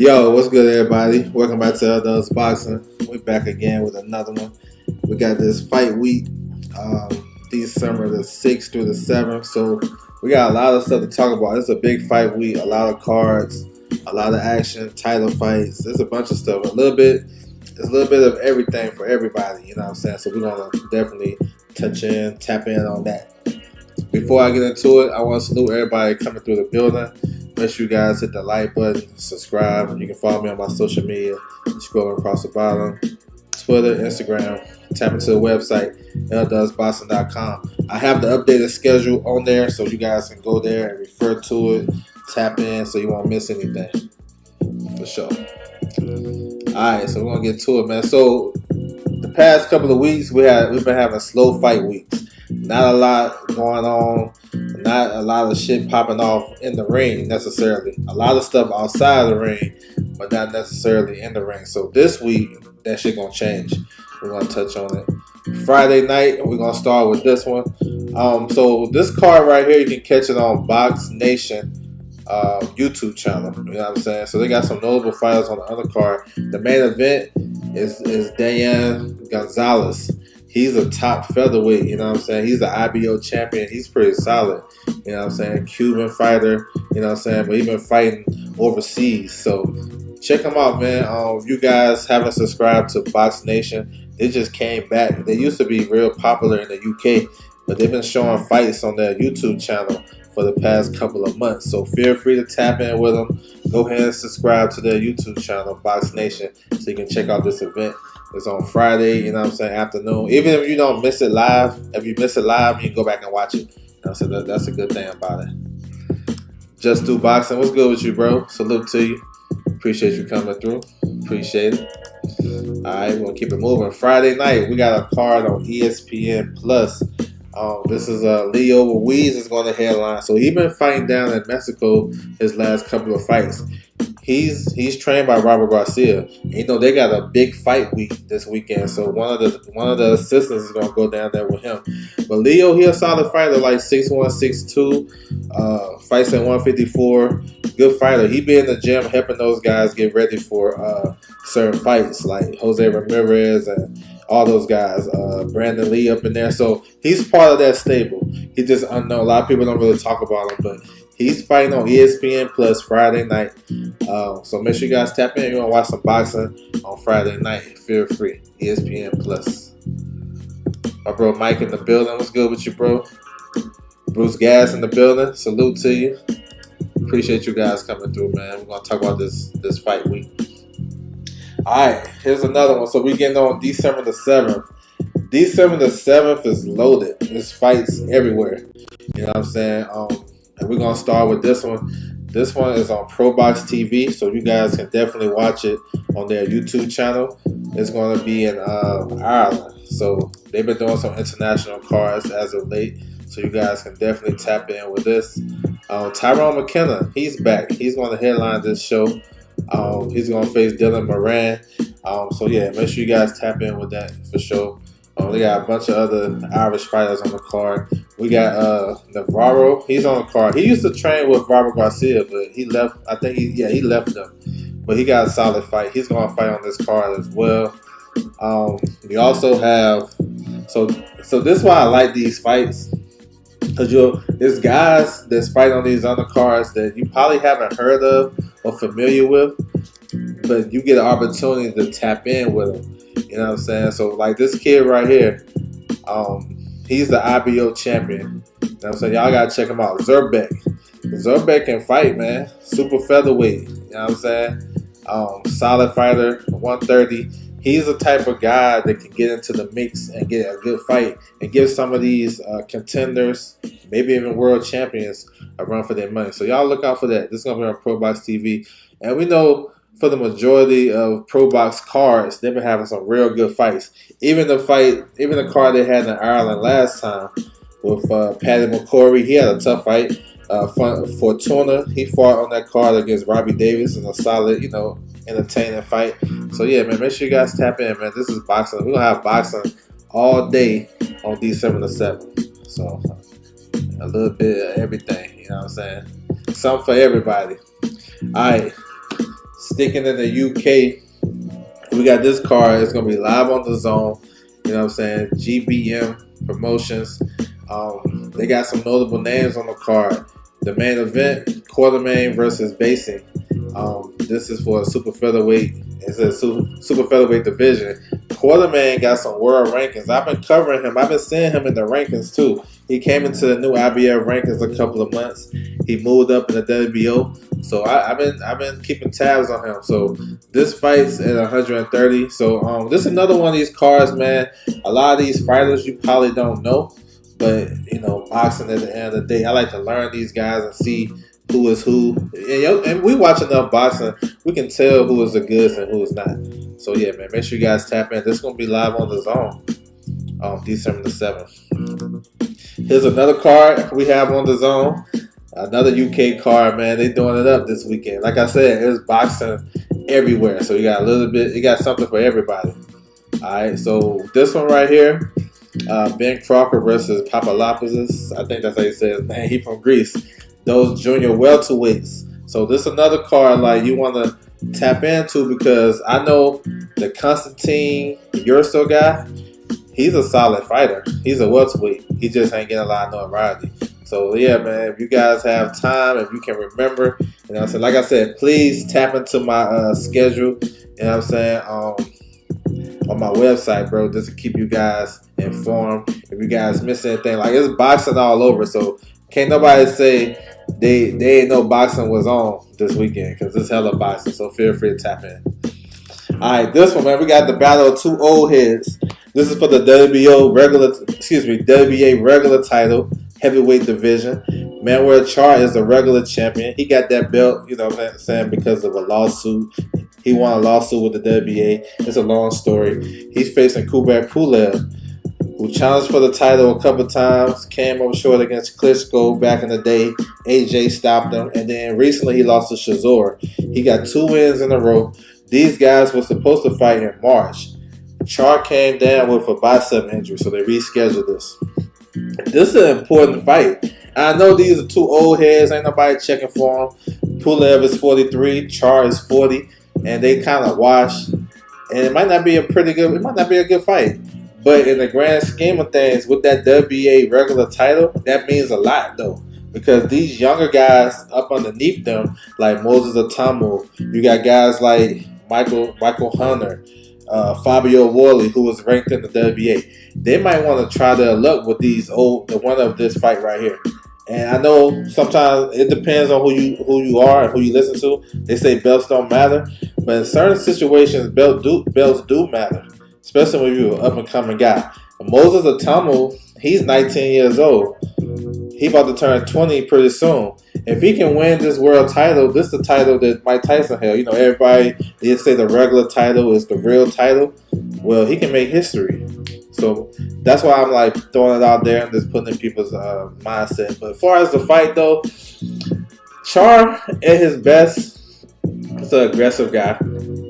Yo, what's good, everybody? Welcome back to Elders Boxing. We're back again with another one. We got this fight week, December the 6th through the 7th. So we got a lot of stuff to talk about. It's a big fight week, a lot of cards, a lot of action, title fights. There's a bunch of stuff. There's a little bit of everything for everybody. You know what I'm saying? So we're gonna definitely tap in on that. Before I get into it, I want to salute everybody coming through the building. Make sure you guys hit the like button, subscribe. You can follow me on my social media, scrolling across the bottom. Twitter, Instagram. Tap into the website, eldoesboxing.com. I have the updated schedule on there, so you guys can go there and refer to it, tap in, so you won't miss anything. For sure. Alright, so we're going to get to it, man. So, the past couple of weeks, we've been having slow fight weeks. Not a lot going on. Not a lot of shit popping off in the ring necessarily. A lot of stuff outside of the ring, but not necessarily in the ring. So this week, that shit gonna change. We're gonna touch on it. Friday night, we're gonna start with this one. So this card right here, you can catch it on Box Nation YouTube channel. You know what I'm saying? So they got some notable fighters on the undercard. The main event is Dayan Gonzalez. He's a top featherweight, you know what I'm saying? He's the IBO champion. He's pretty solid, you know what I'm saying? Cuban fighter, you know what I'm saying? But he's been fighting overseas. So check him out, man. If you guys haven't subscribed to Box Nation, they just came back. They used to be real popular in the UK, but they've been showing fights on their YouTube channel for the past couple of months. So feel free to tap in with them. Go ahead and subscribe to their YouTube channel, Box Nation, so you can check out this event. It's on Friday, you know what I'm saying, afternoon. Even if you don't miss it live, if you miss it live, you can go back and watch it. You know, so that's a good thing about it. Just Do Boxing, what's good with you, bro? Salute to you. Appreciate you coming through. Appreciate it. All right, we're going to keep it moving. Friday night, we got a card on ESPN Plus. This is Leo Ruiz is going to headline. So he's been fighting down in Mexico his last couple of fights. He's trained by Robert Garcia. You know they got a big fight week this weekend, so one of the assistants is gonna go down there with him. But Leo, he a solid fighter, like 6'1", 6'2", fights at 154. Good fighter. He be in the gym helping those guys get ready for certain fights, like Jose Ramirez and all those guys. Brandon Lee up in there, so he's part of that stable. He just unknown. A lot of people don't really talk about him, but he's fighting on ESPN Plus Friday night. So make sure you guys tap in. You want to watch some boxing on Friday night, feel free. ESPN Plus. My bro Mike in the building. What's good with you, bro? Bruce Gas in the building. Salute to you. Appreciate you guys coming through, man. We're going to talk about this fight week. All right, here's another one. So we're getting on December the 7th. December the 7th is loaded. There's fights everywhere. You know what I'm saying? And we're going to start with this one. This one is on ProBox TV, so you guys can definitely watch it on their YouTube channel. It's going to be in Ireland. So they've been doing some international cards as of late, so you guys can definitely tap in with this. Tyrone McKenna, he's back. He's going to headline this show. He's going to face Dylan Moran. So yeah, make sure you guys tap in with that for sure. We got a bunch of other Irish fighters on the card. We got Navarro. He's on the card. He used to train with Robert Garcia, but he left. I think he left them. But he got a solid fight. He's going to fight on this card as well. We also have so this is why I like these fights, because there's guys that's fighting on these undercards that you probably haven't heard of or familiar with, but you get an opportunity to tap in with them. You know what I'm saying? So, like this kid right here, he's the IBO champion. You know what I'm saying? Y'all got to check him out. Zurbek. Zurbek can fight, man. Super featherweight. You know what I'm saying? Solid fighter, 130. He's the type of guy that can get into the mix and get a good fight and give some of these contenders, maybe even world champions, a run for their money. So, y'all look out for that. This is going to be on ProBox TV. And we know for the majority of ProBox cards, they've been having some real good fights. Even the card they had in Ireland last time with Paddy McCrory, he had a tough fight. Fortuna, he fought on that card against Robbie Davis in a solid, entertaining fight. So yeah, man, make sure you guys tap in, man. This is boxing. We're gonna have boxing all day on December the 7th. So a little bit of everything, you know what I'm saying? Something for everybody. All right. Sticking in the UK, we got this card. It's gonna be live on the zone. You know what I'm saying? GBM Promotions. They got some notable names on the card. The main event, Quartermain versus Basing. This is for a super featherweight. It's a super featherweight division. Quartermain got some world rankings. I've been covering him. I've been seeing him in the rankings too. He came into the new IBF rankings a couple of months. He moved up in the WBO. So I've been keeping tabs on him. So this fight's at 130. So this is another one of these cards, man. A lot of these fighters you probably don't know. But, you know, boxing at the end of the day, I like to learn these guys and see who is who. And we watch enough boxing, we can tell who is the goods and who is not. So, yeah, man, make sure you guys tap in. This is going to be live on the zone December the 7th. Here's another card we have on the zone. Another UK card, man. They doing it up this weekend. Like I said, there's boxing everywhere. So, you got a little bit, you got something for everybody. All right, so this one right here. Ben Crawford versus Papadopoulos. I think that's how you say his name. He from Greece. Those junior welterweights. So this is another card like you want to tap into because I know the Konstantin Urso guy. He's a solid fighter. He's a welterweight. He just ain't getting a lot of notoriety. So yeah, man. If you guys have time, if you can remember, you know what I'm saying. Like I said, please tap into my schedule. You know what I'm saying. On my website, bro, just to keep you guys informed. If you guys miss anything, like it's boxing all over, so can't nobody say they ain't know boxing was on this weekend because it's hella boxing. So feel free to tap in. All right, this one, man, we got the battle of two old heads. This is for the WBA regular title, heavyweight division. Manuel Charr is the regular champion. He got that belt, you know what I'm saying, because of a lawsuit. He won a lawsuit with the WBA. It's a long story. He's facing Kubrat Pulev, who challenged for the title a couple times, came up short against Klitschko back in the day. AJ stopped him, and then recently he lost to Chisora. He got 2 wins in a row. These guys were supposed to fight in March. Charr came down with a bicep injury, so they rescheduled this. This is an important fight. I know these are 2 old heads. Ain't nobody checking for them. Pulev is 43. Charr is 40. And they kind of wash, and it might not be a good fight. But in the grand scheme of things, with that WBA regular title, that means a lot though. Because these younger guys up underneath them, like Moses Atamu, you got guys like Michael Hunter, Fabio Worley, who was ranked in the WBA. They might want to try their luck with the one of this fight right here. And I know sometimes it depends on who you are and who you listen to. They say belts don't matter, but in certain situations, belts do matter, especially when you're an up-and-coming guy. Moses Atamu, he's 19 years old. He about to turn 20 pretty soon. If he can win this world title, this is the title that Mike Tyson held. You know, everybody, they say the regular title is the real title. Well, he can make history. So that's why I'm like throwing it out there and just putting in people's mindset. But as far as the fight though, Charr at his best is an aggressive guy.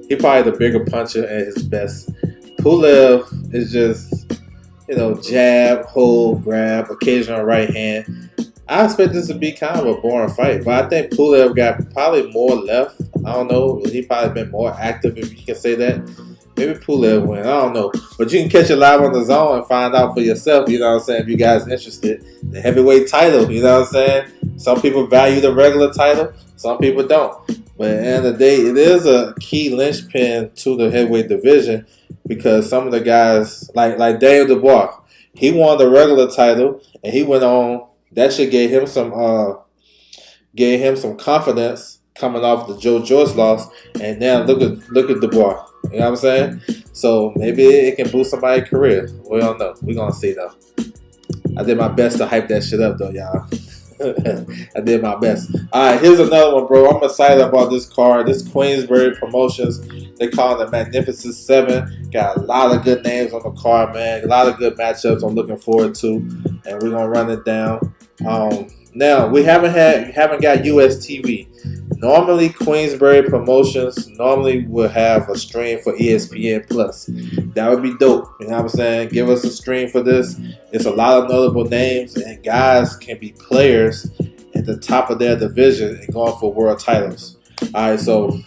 He probably the bigger puncher at his best. Pulev is just, you know, jab, hold, grab, occasional right hand. I expect this to be kind of a boring fight, but I think Pulev got probably more left. I don't know. He probably been more active, if you can say that. Maybe Pulev win. I don't know. But you can catch it live on the zone and find out for yourself, you know what I'm saying, if you guys are interested. The heavyweight title, you know what I'm saying? Some people value the regular title. Some people don't. But at the end of the day, it is a key linchpin to the heavyweight division because some of the guys, like Daniel Dubois, he won the regular title and he went on. That shit gave him some confidence coming off the Joe Joyce loss. And now look at Dubois. You know what I'm saying? So maybe it can boost somebody's career. We don't know. We're going to see, though. I did my best to hype that shit up, though, y'all. I did my best. All right, here's another one, bro. I'm excited about this card. This Queensberry Promotions. They call it the Magnificent Seven. Got a lot of good names on the card, man. A lot of good matchups I'm looking forward to. And we're going to run it down. Now, we haven't got US TV. Normally, Queensberry Promotions normally will have a stream for ESPN Plus. That would be dope. You know what I'm saying? Give us a stream for this. It's a lot of notable names, and guys can be players at the top of their division and going for world titles. All right, so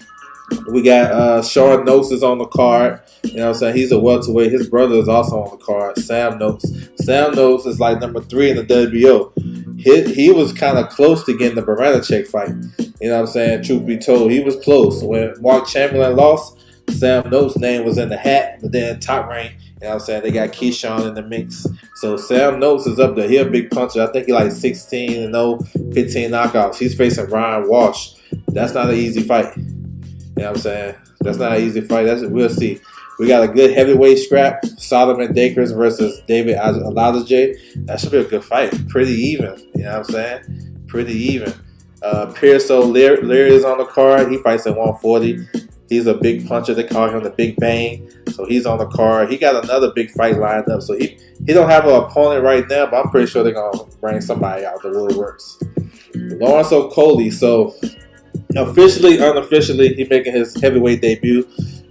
We got Sean Noakes is on the card. You know what I'm saying? He's a welterweight. His brother is also on the card, Sam Noakes. Sam Noakes is like number 3 in the WBO. He was kind of close to getting the Baranchyk fight. You know what I'm saying? Truth be told, he was close. When Mark Chamberlain lost, Sam Noakes' name was in the hat, but then Top Rank, you know what I'm saying? They got Keyshawn in the mix. So Sam Noakes is up there. He a big puncher. I think he like 16-0, 15 knockouts. He's facing Ryan Walsh. That's not an easy fight. You know what I'm saying? That's not an easy fight. We'll see. We got a good heavyweight scrap. Solomon Dakers versus David Aladaje. That should be a good fight. Pretty even. You know what I'm saying? Pretty even. Pierce O'Leary is on the card. He fights at 140. He's a big puncher. They call him the Big Bang. So he's on the card. He got another big fight lined up. So he don't have an opponent right now, but I'm pretty sure they're going to bring somebody out the woodworks. Lawrence Okolie. So officially, unofficially, he's making his heavyweight debut.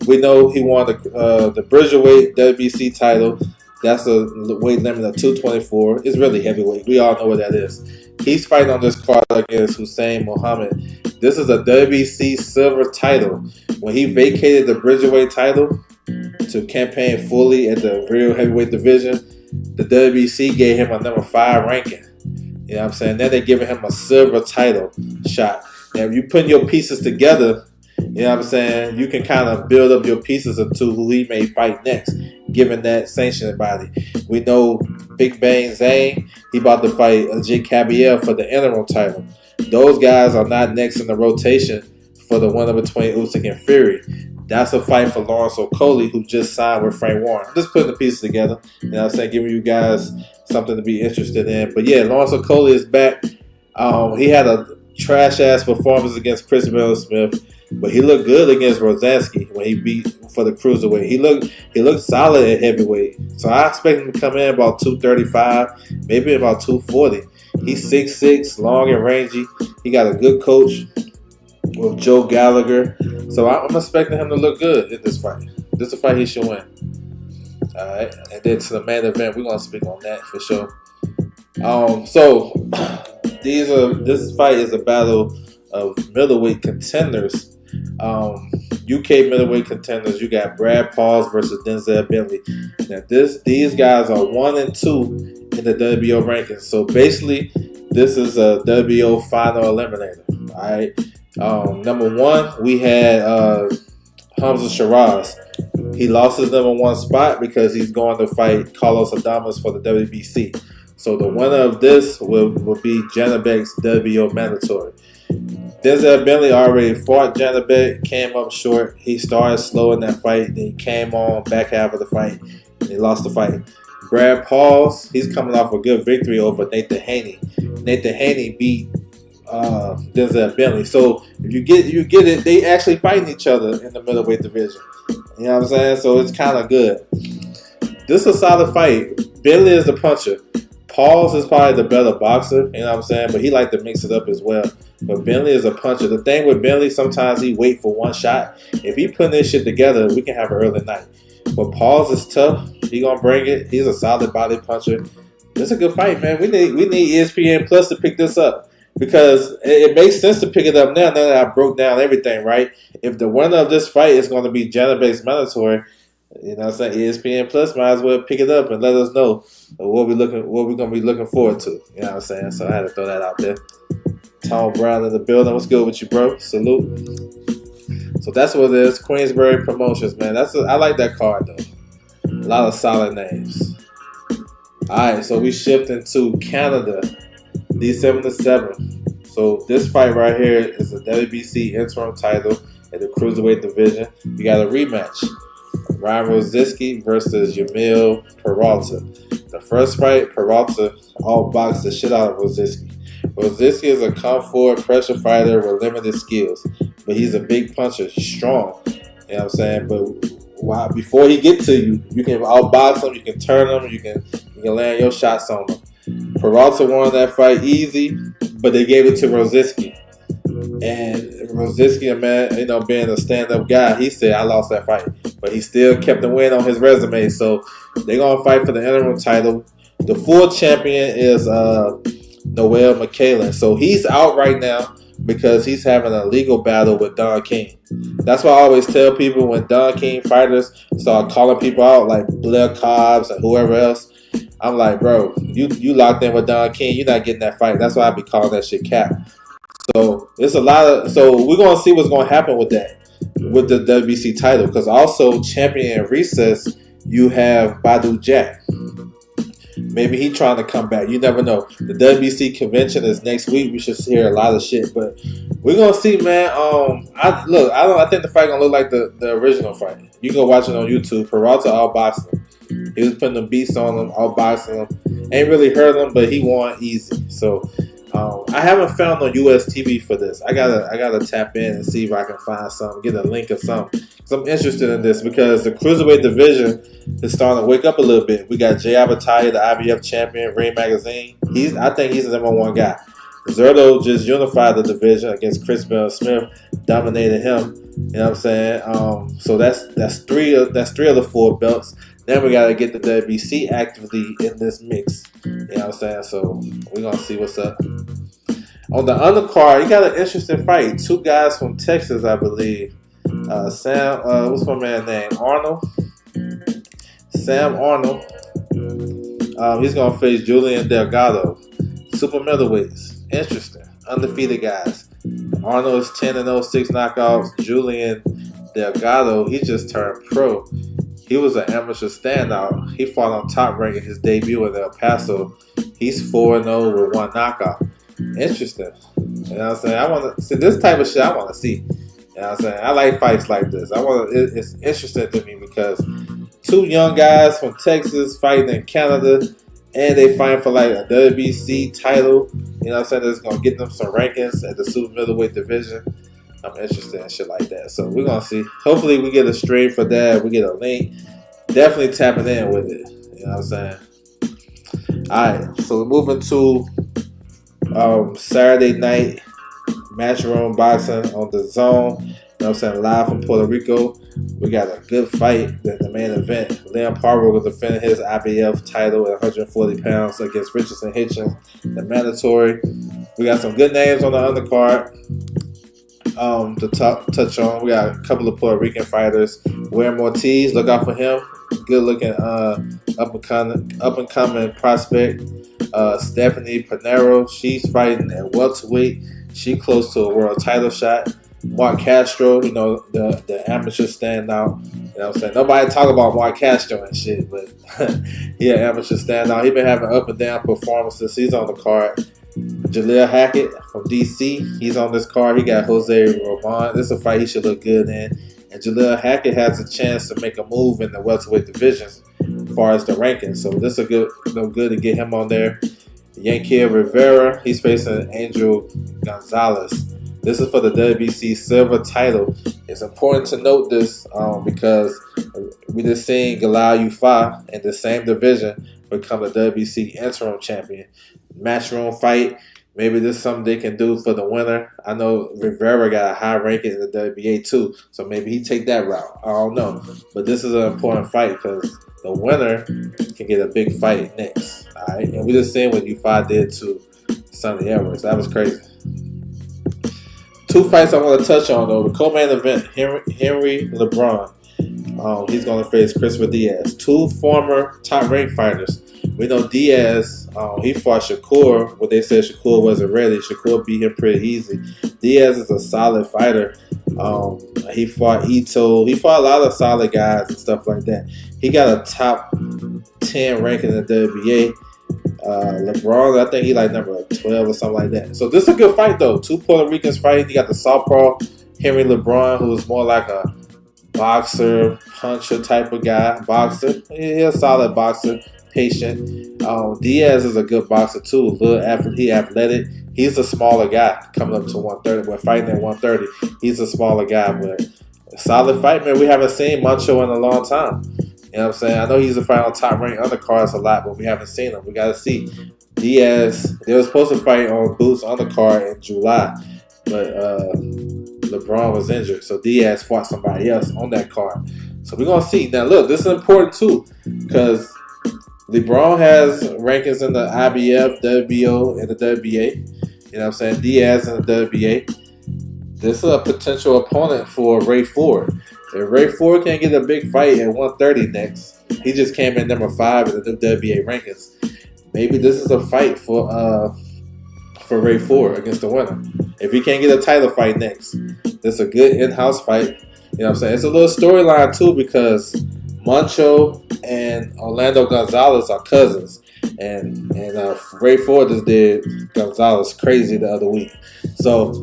We know he won the Bridgerweight WBC title. That's a weight limit of 224. It's really heavyweight. We all know what that is. He's fighting on this card against Hussein Muhammad. This is a WBC silver title. When he vacated the Bridgerweight title to campaign fully at the real heavyweight division, the WBC gave him a number 5 ranking. You know what I'm saying? Then they're giving him a silver title shot. Now, if you put your pieces together, you know what I'm saying, you can kind of build up your pieces into who he may fight next, given that sanctioning body. We know Big Bang Zane, he about to fight Jake Cabiel for the interim title. Those guys are not next in the rotation for the winner between Usyk and Fury. That's a fight for Lawrence Okolie, who just signed with Frank Warren. I'm just putting the pieces together. You know what I'm saying? Giving you guys something to be interested in. But yeah, Lawrence Okolie is back. He had a trash-ass performance against Chris Miller-Smith, but he looked good against Rosansky when he beat for the cruiserweight. He looked solid at heavyweight. So I expect him to come in about 235, maybe about 240. He's 6'6", long and rangy. He got a good coach with Joe Gallagher. So I'm expecting him to look good in this fight. This is a fight he should win. All right, and then to the main event, we're gonna speak on that for sure. So this fight is a battle of middleweight contenders. UK middleweight contenders. You got Brad Pauls versus Denzel Bentley. Now these guys are 1 and 2 in the WBO rankings. So basically, this is a WBO final eliminator. All right. Number 1, we had Hamza Shiraz. He lost his number 1 spot because he's going to fight Carlos Adames for the WBC. So the winner of this will be Janibek's WBO mandatory. Denzel Bentley already fought Janibek, came up short. He started slow in that fight. Then he came on back half of the fight, and he lost the fight. Brad Pauls, he's coming off a good victory over Nathan Haney. Nathan Haney beat Denzel Bentley. So if you get it, they actually fighting each other in the middleweight division. You know what I'm saying? So it's kind of good. This is a solid fight. Bentley is the puncher. Pauls is probably the better boxer, you know what I'm saying? But he like to mix it up as well. But Bentley is a puncher. The thing with Bentley, sometimes he wait for one shot. If he putting this shit together, we can have an early night. But Pauls is tough. He gonna bring it. He's a solid body puncher. It's a good fight, man. We need ESPN Plus to pick this up. Because it makes sense to pick it up now that I broke down everything, right? If the winner of this fight is going to be Janibek's mandatory, you know what I'm saying, ESPN Plus might as well pick it up and let us know what we're going to be looking forward to. You know what I'm saying? So I had to throw that out there. Tom Brown in the building. What's good with you, bro? Salute. So that's what it is. Queensberry Promotions, man. I like that card, though. A lot of solid names. All right, so we shift into Canada. December the 7th. So this fight right here is a WBC interim title at the cruiserweight division. You got a rematch. Ryan Rosinski versus Yamil Peralta. The first fight, Peralta outboxed the shit out of Rosinski. Rosinski is a come-forward pressure fighter with limited skills, but he's a big puncher. He's strong. You know what I'm saying? But before he get to you, you can outbox him, you can turn him, you can land your shots on him. Peralta won that fight easy, but they gave it to Rosinski. And Rosinski, man, you know, being a stand-up guy, he said, I lost that fight. But he still kept the win on his resume. So they're going to fight for the interim title. The full champion is Noel McCallan. So he's out right now because he's having a legal battle with Don King. That's why I always tell people when Don King fighters start calling people out like Blair Cobbs and whoever else, I'm like, bro, you locked in with Don King, you're not getting that fight. That's why I be calling that shit cap. So it's a lot of. So we're gonna see what's gonna happen with that, with the WBC title, because also champion in recess you have Badu Jack. Maybe he trying to come back. You never know. The WBC convention is next week. We should hear a lot of shit, but we're gonna see, man. I think the fight gonna look like the original fight. You can watch it on YouTube. Peralta all boxing. He was putting the beats on him, all boxing him. Ain't really hurt him, but he won easy. So I haven't found no US TV for this. I gotta tap in and see if I can find something, get a link or something. Cause I'm interested in this because the cruiserweight division is starting to wake up a little bit. We got Jay Abataya, the IBF champion, Ring Magazine. I think he's the number one guy. Zerto just unified the division against Chris Bell Smith, dominated him. You know what I'm saying? So that's three of the 4 belts. Then we gotta get the WBC actively in this mix. You know what I'm saying? So we're gonna see what's up. On the undercard, you got an interesting fight. 2 guys from Texas, I believe. What's my man's name? Arnold. Sam Arnold. He's gonna face Julian Delgado. Super middleweights. Interesting. Undefeated guys. Arnold is 10-0, 6 knockouts. Julian Delgado, he just turned pro. He was an amateur standout. He fought on Top Rank in his debut in El Paso. He's 4-0 with 1 knockout. Interesting. You know what I'm saying? I want to see this type of shit. I want to see. You know what I'm saying? I like fights like this. It's interesting to me because 2 young guys from Texas fighting in Canada, and they fighting for like a WBC title. You know what I'm saying? That's gonna get them some rankings at the super middleweight division. I'm interested in shit like that. So we're gonna see. Hopefully we get a stream for that. We get a link. Definitely tapping in with it. You know what I'm saying? Alright, so we're moving to Saturday night Matchroom Boxing on the Zone. You know what I'm saying? Live from Puerto Rico. We got a good fight in the main event. Liam Parvo will defend his IBF title at 140 pounds against Richardson Hitchens, the mandatory. We got some good names on the undercard. To touch on, we got a couple of Puerto Rican fighters. Warren Ortiz, look out for him. Good looking up and coming prospect. Stephanie Pinero, she's fighting at welterweight. She close to a world title shot. Mark Castro, you know, the amateur standout. You know what I'm saying? Nobody talk about Mark Castro and shit, but he an amateur standout. He been having up and down performances. He's on the card. Jaleel Hackett from DC, he's on this card. He got Jose Roman. This is a fight he should look good in. And Jaleel Hackett has a chance to make a move in the welterweight divisions as far as the rankings. So this is good to get him on there. Yankee Rivera, he's facing Angel Gonzalez. This is for the WBC silver title. It's important to note this because we just seen Galal Yufa in the same division become the WBC interim champion. Matchroom fight. Maybe this is something they can do for the winner. I know Rivera got a high ranking in the WBA too, so maybe he take that route. I don't know. But this is an important fight because the winner can get a big fight next. All right, and we just seen what Yufa did to Sonny Edwards. That was crazy. 2 fights I want to touch on though. The co-main event, Henry LeBron. He's going to face Christopher Diaz. 2 former top-ranked fighters. We know Diaz, he fought Shakur. What they said Shakur wasn't ready. Shakur beat him pretty easy. Diaz is a solid fighter. He fought Ito. He fought a lot of solid guys and stuff like that. He got a top 10 ranking in the WBA. LeBron, I think he like number 12 or something like that. So this is a good fight though. 2 Puerto Ricans fighting. You got the southpaw Henry LeBron, who is more like a boxer, puncher type of guy. Boxer. He's a solid boxer. Patient. Diaz is a good boxer too. He athletic. He's a smaller guy coming up to 130. We're fighting at 130. He's a smaller guy, but a solid fight, man. We haven't seen Mancho in a long time. You know what I'm saying? I know he's a fight on top ranked undercards a lot, but we haven't seen him. We got to see. Diaz, they were supposed to fight on Boots undercard in July, but LeBron was injured, so Diaz fought somebody else on that card. So we're going to see. Now, look, this is important too because LeBron has rankings in the IBF, WBO, and the WBA. You know what I'm saying? Diaz in the WBA. This is a potential opponent for Ray Ford. If Ray Ford can't get a big fight at 130 next, he just came in number 5 in the WBA rankings. Maybe this is a fight for Ray Ford against the winner. If he can't get a title fight next, this is a good in-house fight. You know what I'm saying? It's a little storyline too because Moncho and Orlando Gonzalez are cousins. And Ray Ford just did Gonzalez crazy the other week. So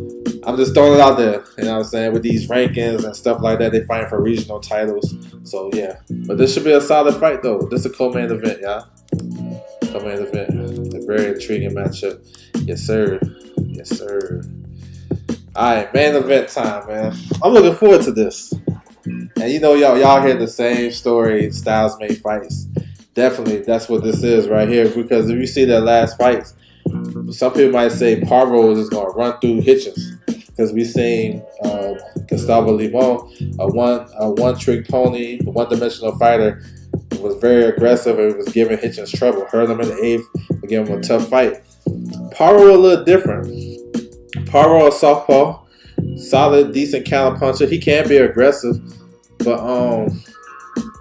I'm just throwing it out there, you know what I'm saying, with these rankings and stuff like that. They fighting for regional titles. So yeah. But this should be a solid fight though. This is a co-main event, y'all. Co-main event. A very intriguing matchup. Yes, sir. Yes, sir. Alright, main event time, man. I'm looking forward to this. And you know, y'all hear the same story, Styles made fights. Definitely, that's what this is right here. Because if you see that last fights, some people might say Parvo is just going to run through Hitchens. Because we seen Gustavo Limon, a one-trick pony, a one-dimensional fighter, was very aggressive and was giving Hitchens trouble. Hurt him in the 8th, but gave him a tough fight. Parvo a little different. Parvo a southpaw, solid, decent counter puncher. He can be aggressive, but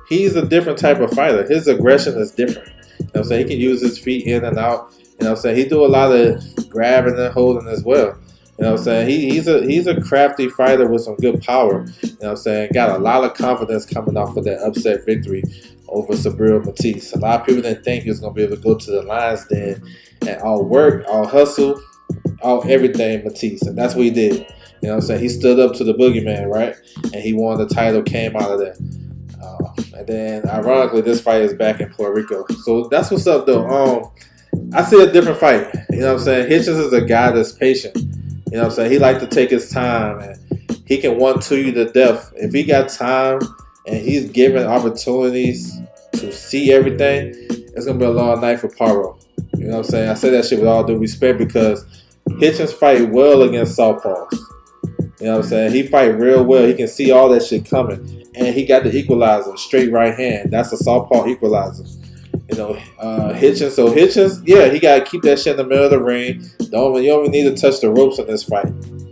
he's a different type of fighter. His aggression is different. You know what I'm saying? He can use his feet in and out. You know what I'm saying? He do a lot of grabbing and holding as well. You know what I'm saying? He's a crafty fighter with some good power. You know what I'm saying? Got a lot of confidence coming off of that upset victory over Subriel Matias. A lot of people didn't think he was going to be able to go to the Lions Den and all work, all hustle, all everything Matias. And that's what he did. You know what I'm saying? He stood up to the boogeyman, right? And he won the title, came out of that. And then, ironically, this fight is back in Puerto Rico. So that's what's up, though. I see a different fight. You know what I'm saying? Hitchens is a guy that's patient. You know what I'm saying? He like to take his time, and he can 1-2 you to death. If he got time and he's given opportunities to see everything, it's going to be a long night for Parvo. You know what I'm saying? I say that shit with all due respect because Hitchens fight well against southpaws. You know what I'm saying? He fight real well. He can see all that shit coming. And he got the equalizer, straight right hand. That's a southpaw equalizer. You know, Hitchens. So Hitchens, yeah, he got to keep that shit in the middle of the ring. You don't even need to touch the ropes in this fight.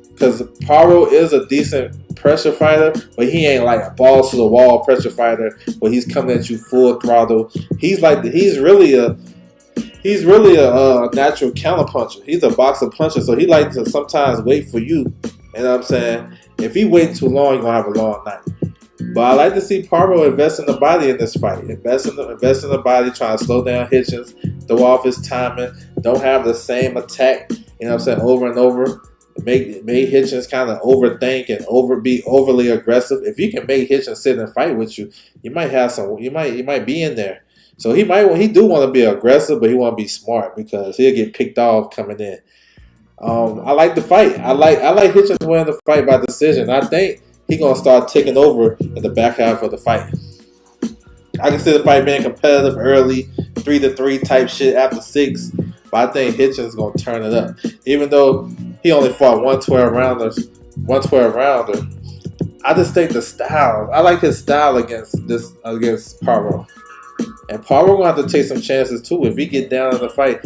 Because Parvo is a decent pressure fighter, but he ain't like a balls to the wall pressure fighter where he's coming at you full throttle. He's really a natural counter puncher. He's a boxer puncher, so he likes to sometimes wait for you. You know what I'm saying? If he waits too long, you're going to have a long night. But I like to see Parvo invest in the body in this fight. Invest in the body, trying to slow down Hitchens, throw off his timing, don't have the same attack, you know what I'm saying, over and over. Make Hitchens kind of overthink and be overly aggressive. If you can make Hitchens sit and fight with you, you might have some. You might be in there. So he do want to be aggressive, but he want to be smart because he'll get picked off coming in. I like the fight. I like Hitchens winning the fight by decision. I think he's gonna start taking over in the back half of the fight. I can see the fight being competitive early, 3-3 type shit after 6. But I think Hitchens gonna turn it up. Even though he only fought one 12-rounder. I just think the style. I like his style against Parvo. And Parvo gonna have to take some chances too. If he get down in the fight,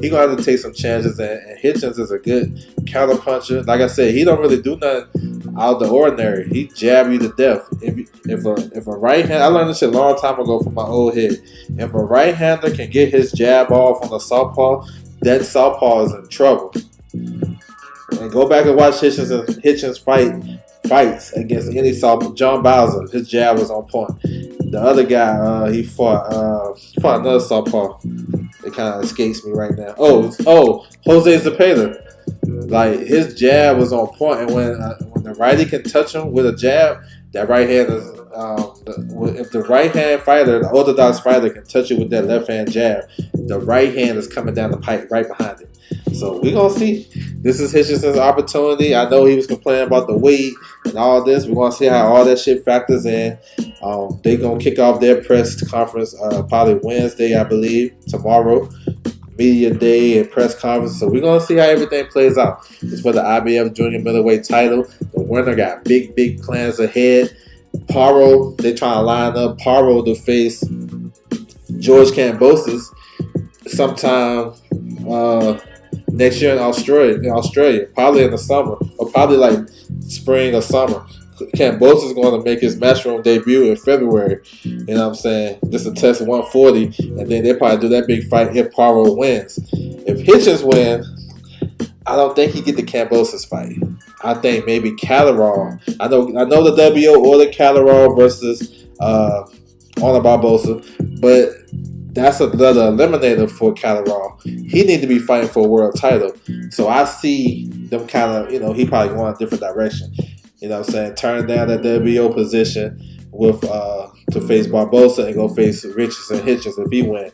he gonna have to take some chances. And Hitchens is a good counter puncher. Like I said, he don't really do nothing out of the ordinary. He jab you to death. If a right hand, I learned this shit a long time ago from my old head. If a right hander can get his jab off on the southpaw, that southpaw is in trouble. And go back and watch Hitchens fights against any southpaw. John Bowser, his jab was on point. The other guy, he fought another southpaw. It kind of escapes me right now. Oh, Jose Zepeda. Like his jab was on point, and when the righty can touch him with a jab, that right hand is. If the right hand fighter, the orthodox fighter, can touch you with that left hand jab, the right hand is coming down the pipe right behind it. So we're gonna see. This is Hitchens' opportunity. I know he was complaining about the weight and all this. We're gonna see how all that shit factors in. They're gonna kick off their press conference probably Wednesday, I believe, tomorrow. Media day and press conference. So we're gonna see how everything plays out. It's for the IBF Junior Middleweight title. The winner got big plans ahead. Parvo, they trying to line up Parvo to face George Kambosos sometime next year in Australia, probably in the summer, or probably like spring or summer. Kambosos is going to make his Matchroom debut in February. You know what I'm saying? Just to test 140, and then they'll probably do that big fight if Paro wins. If Hitchens wins, I don't think he get the Kambosos fight. I think maybe Calderon. I know the WO ordered Calderon versus Arnold Barbosa, but that's another eliminator for Calderon. He need to be fighting for a world title. So I see them kind of, he probably going a different direction. You know what I'm saying? Turn down that WO position with to face Barbosa and go face Richardson Hitchens if he win.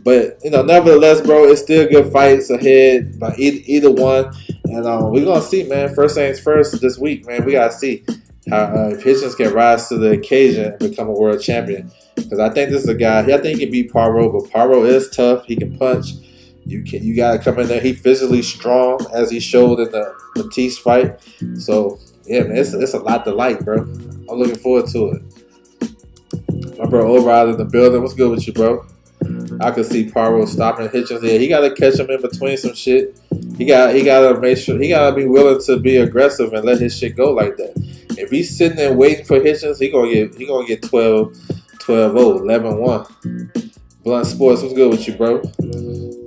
But nevertheless, bro, it's still good fights ahead by either one, and we're gonna see, man. First things first this week, man. We gotta see how if Hitchens can rise to the occasion and become a world champion. Because I think this is a guy. I think he can beat Paro, but Paro is tough. He can punch. You gotta come in there. He physically strong, as he showed in the Matisse fight. So yeah, man, it's a lot to like, bro. I'm looking forward to it. My bro O'Reilly in the building. What's good with you, bro? I could see Paro stopping Hitchens. Yeah, he gotta catch him in between some shit. He gotta make sure he gotta be willing to be aggressive and let his shit go like that. If he's sitting there waiting for Hitchens, he gonna get 12-0, 11-1. Blunt Sports, what's good with you, bro?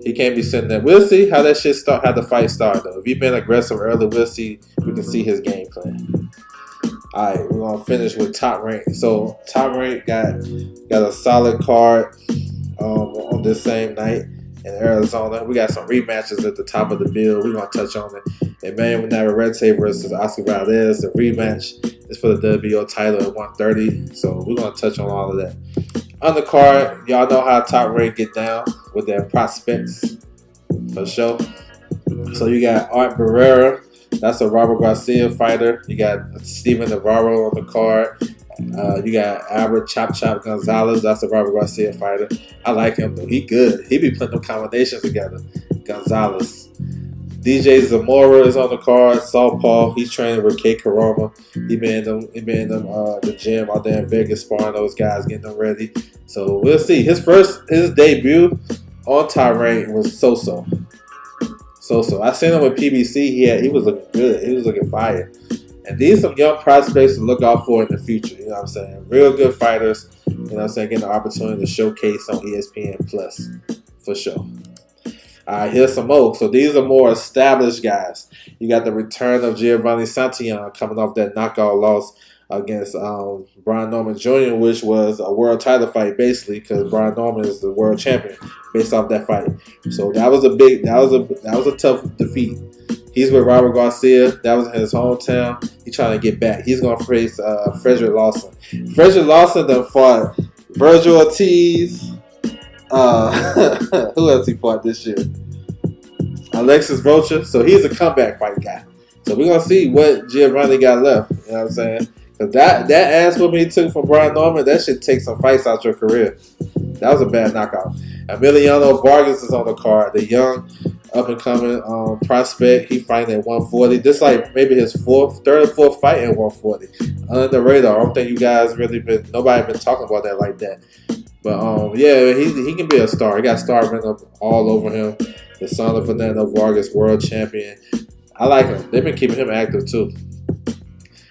He can't be sitting there. We'll see how that shit start, how the fight start though. If he been aggressive early, we can see his game plan. Alright, we're gonna finish with Top Rank. So Top Rank got a solid card on this same night in Arizona. We got some rematches at the top of the bill. We're gonna touch on it. Emmanuel Navarrete versus Oscar Valdez. The rematch is for the WBO title at 130. So we're gonna touch on all of that. On the card, y'all know how Top Rank get down with their prospects for sure. So you got Art Barrera. That's a Robert Garcia fighter. You got Steven Navarro on the card. You got Albert Chop Chop Gonzalez. That's a Robert Garcia fighter. I like him though. He good. He be putting them combinations together. Gonzalez. DJ Zamora is on the card. Southpaw. He's training with Kate Karama. He been in the gym out there in Vegas sparring those guys, getting them ready. So we'll see. His debut on Top Rank was so-so. I seen him with PBC. He was looking good. He was looking fire. And these are some young prospects to look out for in the future. You know what I'm saying? Real good fighters. You know what I'm saying? Getting the opportunity to showcase on ESPN Plus for sure. All right, here's some more. So these are more established guys. You got the return of Giovanni Santillon coming off that knockout loss against Brian Norman Jr., which was a world title fight basically, because Brian Norman is the world champion based off that fight. So that was a tough defeat. He's with Robert Garcia. That was in his hometown. He's trying to get back. He's going to face Frederick Lawson. Frederick Lawson done fought Virgil Ortiz. Who else he fought this year? Alexis Rocha. So he's a comeback fight guy. So we're going to see what Giovanni got left. You know what I'm saying? Because that ass whooping he took from Brian Norman, that should take some fights out your career. That was a bad knockout. Emiliano Vargas is on the card. The young up-and-coming prospect. He fighting at 140. This like maybe his third or fourth fight at 140. Under the radar. I don't think you guys nobody been talking about that like that. But yeah, he can be a star. He got star written up all over him. The son of Fernando Vargas, world champion. I like him. They've been keeping him active too.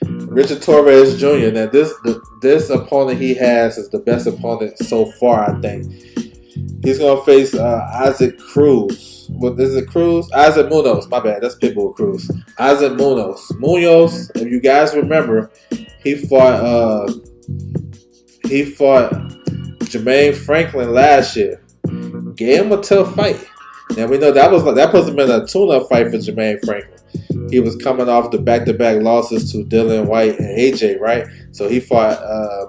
Richard Torres Jr. Now this opponent he has is the best opponent so far, I think. He's gonna face Isaac Cruz. What is it, Cruz? Isaac Munoz. My bad. That's Pitbull Cruz. Isaac Munoz. Munoz, if you guys remember, he fought Jermaine Franklin last year. Gave him a tough fight. Now we know that supposed to have been a tune-up fight for Jermaine Franklin. He was coming off the back-to-back losses to Dylan White and AJ, right? So he fought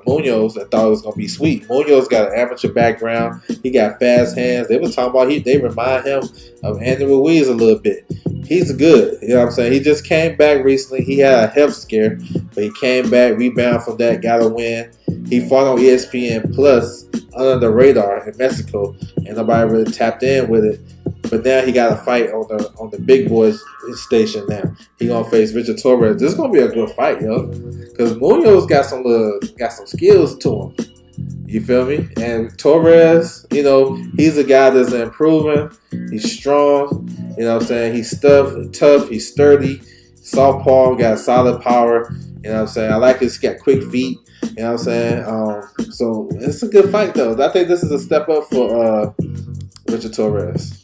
Munoz and thought it was gonna be sweet. Munoz got an amateur background. He got fast hands. They were talking about they remind him of Andy Ruiz a little bit. He's good. You know what I'm saying? He just came back recently. He had a health scare, but he came back, rebounded from that, got a win. He fought on ESPN Plus under the radar in Mexico, and nobody really tapped in with it. But now he got a fight on the big boys station now. He gonna face Richard Torres. This is gonna be a good fight, yo. Because Munoz got some skills to him. You feel me? And Torres, he's a guy that's improving. He's strong. You know what I'm saying? He's tough. He's sturdy. Southpaw, got solid power. You know what I'm saying? I like his got quick feet. You know what I'm saying? So it's a good fight though. I think this is a step up for Richard Torres.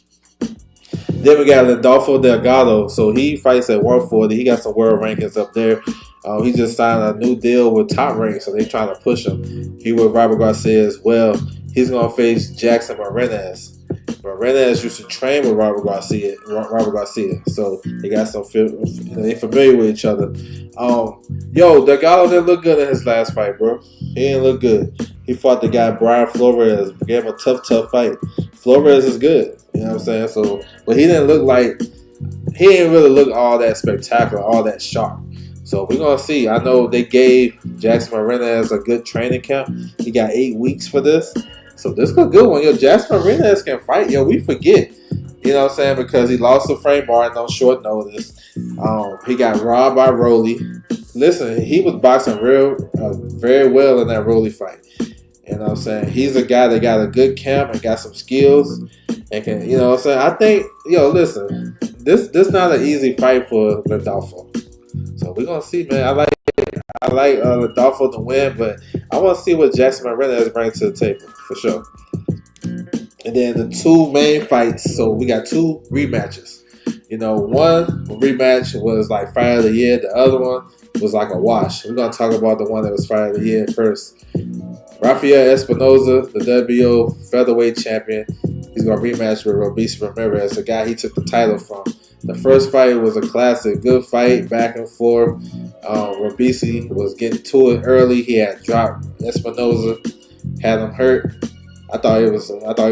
Then we got Adolfo Delgado. So he fights at 140. He got some world rankings up there. He just signed a new deal with Top Rank, so they're trying to push him. He with Robert Garcia as well. He's going to face Jackson Marenez. Marenez used to train with Robert Garcia. So they got some, they familiar with each other. Delgado didn't look good in his last fight, bro. He didn't look good. He fought the guy Brian Flores. Gave him a tough fight. Flores is good. You know what I'm saying? So, but he didn't really look all that spectacular, all that sharp. So we're going to see. I know they gave Jackson Marenez a good training camp. He got 8 weeks for this. So this is a good one. Jackson Marenez can fight. We forget. You know what I'm saying? Because he lost to Frank Martin on short notice. He got robbed by Rolly. Listen, he was boxing very well in that Rolly fight. You know what I'm saying? He's a guy that got a good camp and got some skills. And can, you know what I'm saying? I think, listen, this not an easy fight for Adolfo. So we're gonna see, man. I like Adolfo to win, but I want to see what Jackson Marenez brings to the table for sure. And then the two main fights. So we got two rematches. One rematch was like Fight of the Year. The other one was like a wash. We're gonna talk about the one that was Fight of the Year first. Rafael Espinoza, the WBO featherweight champion. He's gonna rematch with Robeisy Ramirez, the guy he took the title from. The first fight was a classic, good fight, back and forth. Robeisy was getting to it early. He had dropped Espinoza, had him hurt. I thought he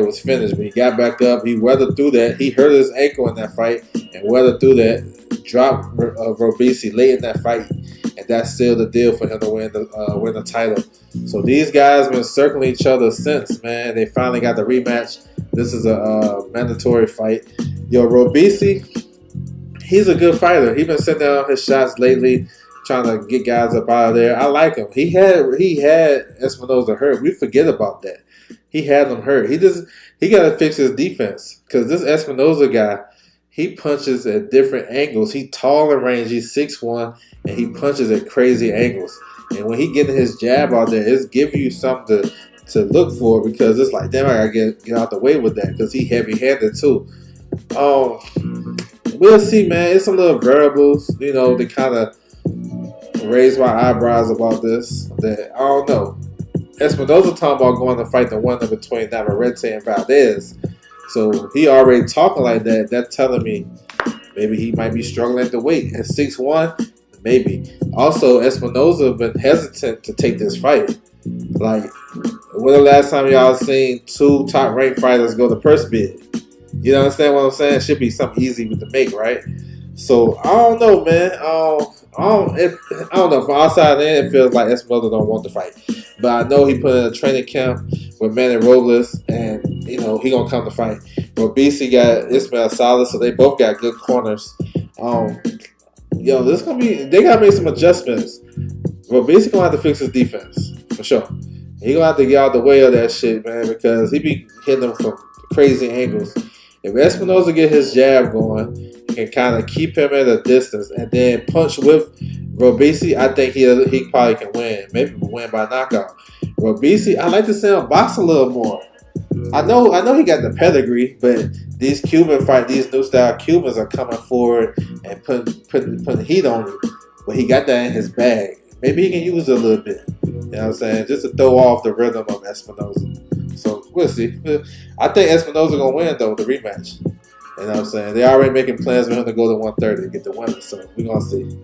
was finished, but he got back up. He weathered through that. He hurt his ankle in that fight and weathered through that. Dropped Robeisy late in that fight, and that sealed the deal for him to win the title. So these guys been circling each other since, man. They finally got the rematch. This is a mandatory fight. Robeisy, he's a good fighter. He's been sitting down his shots lately, trying to get guys up out of there. I like him. He had Espinoza hurt. We forget about that. He had him hurt. He got to fix his defense, because this Espinoza guy, he punches at different angles. He's tall and rangy. He's 6'1", and he punches at crazy angles. And when he getting his jab out there, it's giving you something to look for, because it's like, damn, I gotta get out the way with that, because he heavy-handed too. We'll see, man. It's some little variables, they kind of raise my eyebrows about this. That I don't know. Espinoza talking about going to fight the one between Navarrete and Valdez. So he already talking like that. That's telling me maybe he might be struggling at the weight. At 6'1", maybe. Also, Espinoza been hesitant to take this fight. Like, when the last time y'all seen two top-ranked fighters go to purse bid? You understand what I'm saying? It should be something easy to make, right? So, I don't know, man. I don't know. From outside in, it feels like Espinoza don't want to fight. But I know he put in a training camp with Manny Robles, and, he going to come to fight. Robeisy got Ismael Salas, so they both got good corners. This going to be, they got to make some adjustments. Robeisy going to have to fix his defense, for sure. He going to have to get out the way of that shit, man, because he be hitting them from crazy angles. If Espinoza get his jab going, he can kind of keep him at a distance and then punch with Robeisy. I think he probably can win. Maybe win by knockout. Robeisy, I like to see him box a little more. I know he got the pedigree, but these new style Cubans are coming forward and putting heat on him. But he got that in his bag. Maybe he can use it a little bit. You know what I'm saying? Just to throw off the rhythm of Espinoza. So we'll see. I think Espinoza gonna win though, the rematch. You know what I'm saying? They're already making plans for him to go to 130 to get the winner. So we're gonna see.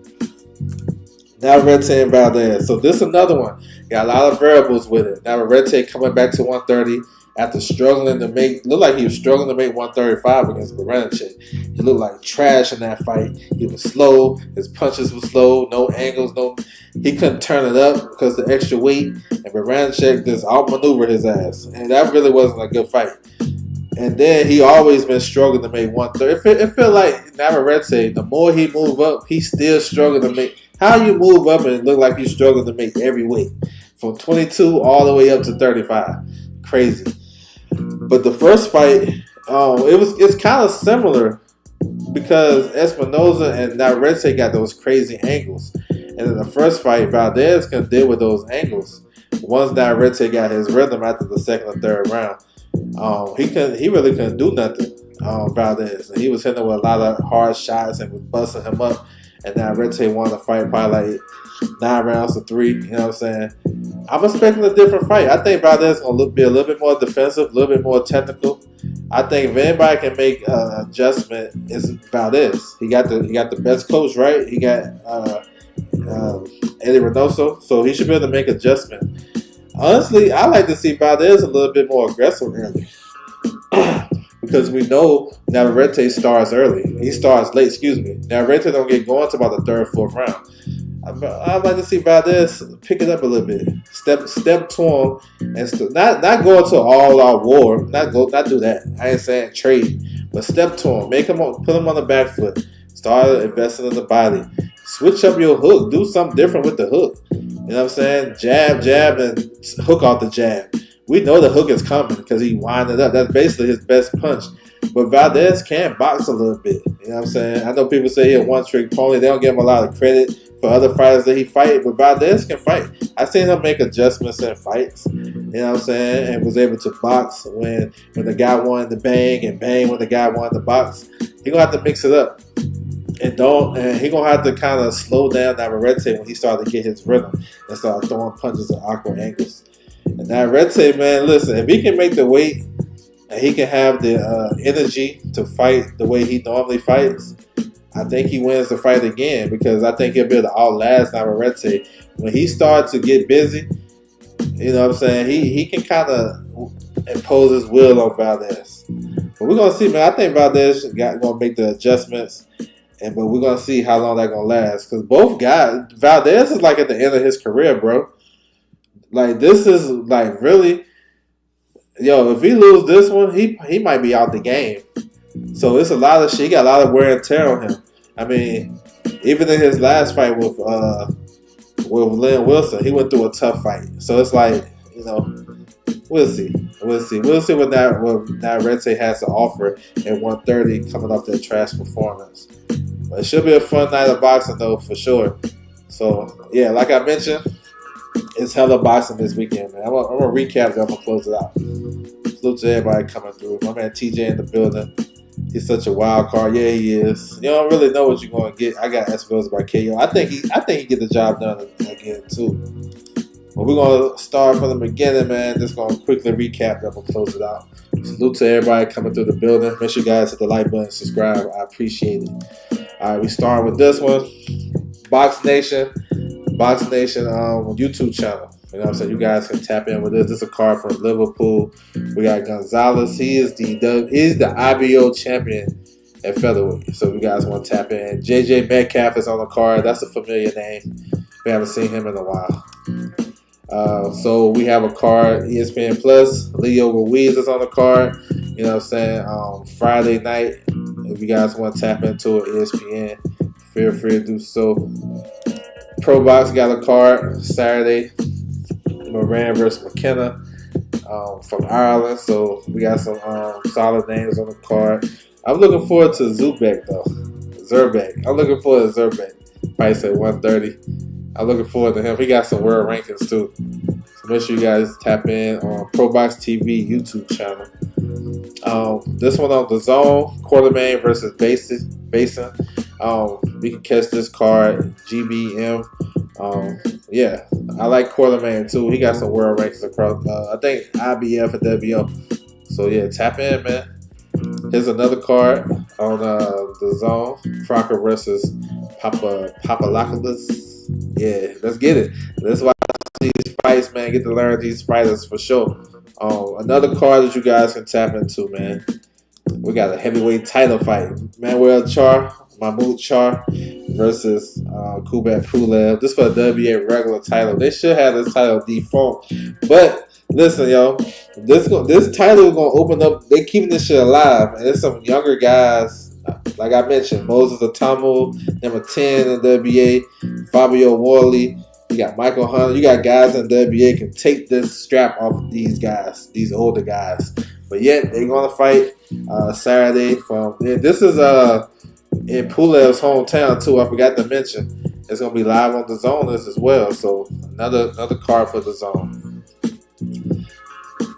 Navarrete and Valdez. So this is another one. Got a lot of variables with it. Navarrete coming back to 130 after struggling to make, looked like he was struggling to make 135 against Baranchyk. He looked like trash in that fight. He was slow. His punches were slow. No angles. He couldn't turn it up because of the extra weight. And Baranchyk just outmaneuvered his ass. And that really wasn't a good fight. And then he always been struggling to make 130. It felt like Navarrete, the more he moved up, he still struggled to make. How you move up and look like you struggle to make every weight? from 22 all the way up to 35. Crazy. But the first fight, it's kind of similar because Espinoza and Navarrete got those crazy angles. And in the first fight, Valdez can deal with those angles. Once Navarrete got his rhythm after the second or third round, he really couldn't do nothing. Valdez, and he was hitting him with a lot of hard shots and was busting him up. And Navarrete won the fight probably like 9 rounds to 3. You know what I'm saying? I'm expecting a different fight. I think Valdez is going to be a little bit more defensive, a little bit more technical. I think if anybody can make an adjustment, it's Valdez. He got the best coach, right? He got Eddie Reynoso, so he should be able to make adjustment. Honestly, I like to see Valdez a little bit more aggressive early. Because we know Navarrete starts early. He starts late, Navarrete don't get going until about the 3rd, 4th round. I'd like to see Valdez pick it up a little bit. Step to him and not go into all-out war. Not do that. I ain't saying trade. But step to him. Put him on the back foot. Start investing in the body. Switch up your hook. Do something different with the hook. You know what I'm saying? Jab, and hook off the jab. We know the hook is coming because he winded up. That's basically his best punch. But Valdez can box a little bit. You know what I'm saying? I know people say he's a one-trick pony. They don't give him a lot of credit for other fighters that he fight, but Valdez can fight. I've seen him make adjustments in fights. You know what I'm saying? And was able to box when the guy wanted to bang and bang when the guy wanted to box. He's going to have to mix it up. And he's going to have to kind of slow down Navarrete when he started to get his rhythm and start throwing punches at awkward angles. And Navarrete, man, listen, if he can make the weight and he can have the energy to fight the way he normally fights, I think he wins the fight again because I think he'll be able to outlast Navarrete. When he starts to get busy, you know what I'm saying, he can kind of impose his will on Valdez. But we're going to see, man. I think Valdez is going to make the adjustments, but we're going to see how long that's going to last. Because both guys, Valdez is like at the end of his career, bro. Like, this is like really, if he lose this one, he might be out the game. So it's a lot of shit. He got a lot of wear and tear on him. I mean, even in his last fight with Lynn Wilson, he went through a tough fight. So it's like, we'll see. We'll see what Navarrete has to offer at 130 coming off that trash performance. But it should be a fun night of boxing, though, for sure. So, yeah, like I mentioned, it's hella boxing this weekend, man. I'm going to recap that. I'm going to close it out. Salute to everybody coming through. My man TJ in the building. He's such a wild card. Yeah, he is. You don't really know what you're going to get. I got Espinoza by KO. I think he get the job done again, too. But we're going to start from the beginning, man. Just going to quickly recap that. I'm going to close it out. Salute to everybody coming through the building. Make sure you guys hit the like button, subscribe. I appreciate it. All right, we start with this one. Box Nation YouTube channel. You know what I'm saying? You guys can tap in with this. This is a card from Liverpool. We got Gonzalez. He's the IBO champion at featherweight. So if you guys want to tap in. JJ Metcalf is on the card. That's a familiar name. We haven't seen him in a while. So we have a card, ESPN Plus. Leo Ruiz is on the card. You know what I'm saying? Friday night. If you guys want to tap into it, ESPN, feel free to do so. Pro Box got a card Saturday. Moran versus McKenna from Ireland. So we got some solid names on the card. I'm looking forward to Zubek, though. Zerbeck. I'm looking forward to Zerbeck. Price at 130. I'm looking forward to him. He got some world rankings, too. So make sure you guys tap in on Pro Box TV YouTube channel. This one on the Zone. Quartermain versus Basin. We can catch this card. GBM. Yeah, I like Quartermain too. He got some world rankings across, I think IBF and WO. So yeah, tap in, man. Here's another card on the Zone. Crocker versus Papadopoulos. Yeah, let's get it. Let's watch these fights, man. Get to learn these fighters for sure. Another card that you guys can tap into, man. We got a heavyweight title fight. Mahmoud Char versus Kubrat Pulev. This for the WBA regular title. They should have this title defunct. But listen, yo, this title is gonna open up. They keeping this shit alive, and there's some younger guys. Like I mentioned, Moses Atamu, number 10 in the WBA, Fabio Worley, You got Michael Hunter. You got guys in WBA can take this strap off of these guys, these older guys. But yet they're gonna fight Saturday. This is in Pulev's hometown too. I forgot to mention it's gonna be live on the Zone as well. So another card for the Zone.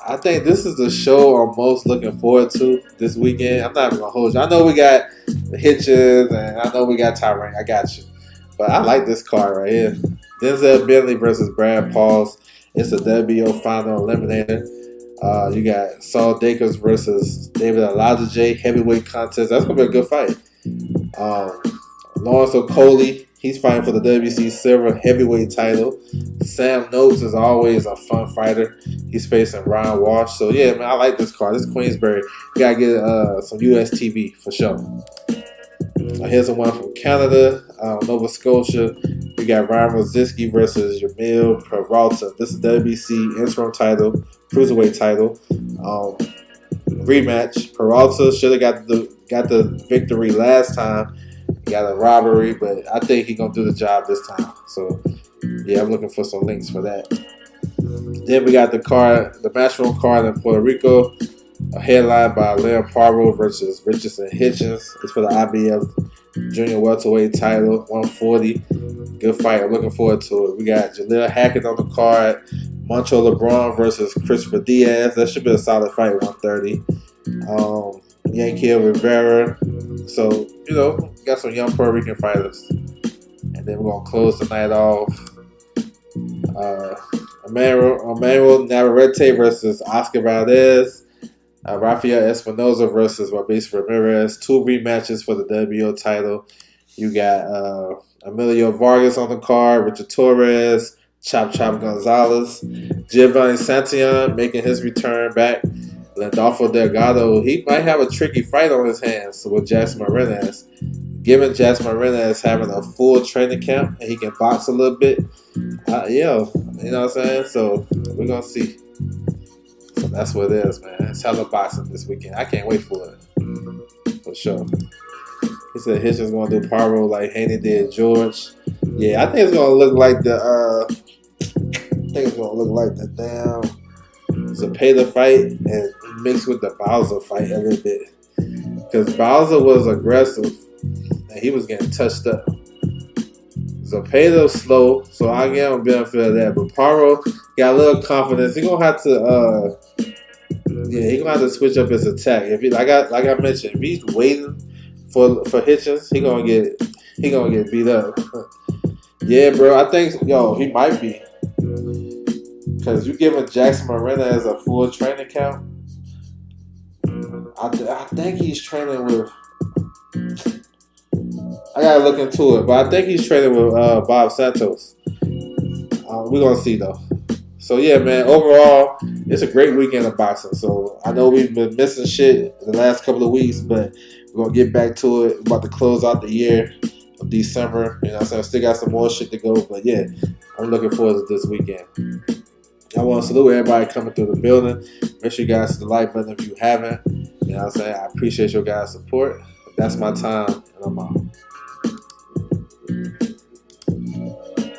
I think this is the show I'm most looking forward to this weekend. I'm not even gonna hold you. I know we got the Hitchens and I know we got Tyrone. I got you, but I like this card right here. Denzel Bentley versus Brad Pauls. It's a WBO final eliminator. You got Saul Dacres versus David Alajay heavyweight contest. That's gonna be a good fight. Lawrence Okolie, he's fighting for the WBC silver heavyweight title. Sam Noakes is always a fun fighter. He's facing Ryan Walsh. So yeah, man, I like this card. This is Queensberry. You gotta get some US TV for sure. Here's the one from Canada, Nova Scotia. We got Ryan Rosinski versus Jamil Peralta. This is WBC interim title, cruiserweight title. Rematch. Peralta should have got the victory last time. He got a robbery, but I think he's gonna do the job this time. So yeah, I'm looking for some links for that. Then we got the matchroom card in Puerto Rico, a headline by Leon Parvo versus Richardson Hitchens. It's for the IBF Junior Welterweight title, 140. Good fight. I'm looking forward to it. We got Jaleel Hackett on the card. Moncho LeBron versus Christopher Diaz. That should be a solid fight, 130. Yankee Rivera. So, got some young Puerto Rican fighters. And then we're going to close the night off. Emmanuel Navarrete versus Oscar Valdez. Rafael Espinoza versus Fabrice Ramirez. 2 rematches for the WBO title. You got Emilio Vargas on the card. Richard Torres. Chop Gonzalez. Giovanni Santillan making his return back. Landolfo Delgado, he might have a tricky fight on his hands with Jackson Marinez. Given Jackson Marinez having a full training camp and he can box a little bit, you know what I'm saying? So we're going to see. So that's what it is, man. It's hella boxing this weekend. I can't wait for it. For sure. He said Hitchens going to do Parvo like Haney did George. Yeah, I think it's going to look like the damn Zepeda fight and mixed with the Bowser fight a little bit. Because Bowser was aggressive and he was getting touched up. Zepeda slow, so I get him benefit of that. But Parvo got a little confidence. He's gonna have to switch up his attack. If he like I mentioned, if he's waiting for Hitchens, he gonna get beat up. Yeah, bro, I think he might be. Because you giving Jackson Marinez a full training camp. I think he's training with. I gotta look into it, but I think he's training with Bob Santos. We're gonna see though. So yeah, man. Overall, it's a great weekend of boxing. So I know we've been missing shit the last couple of weeks, but we're gonna get back to it. We're about to close out the year of December. You know what I'm saying? Still got some more shit to go, but yeah, I'm looking forward to this weekend. I want to salute everybody coming through the building. Make sure you guys hit the like button if you haven't. You know what I'm saying? I appreciate your guys' support. That's my time, and I'm out.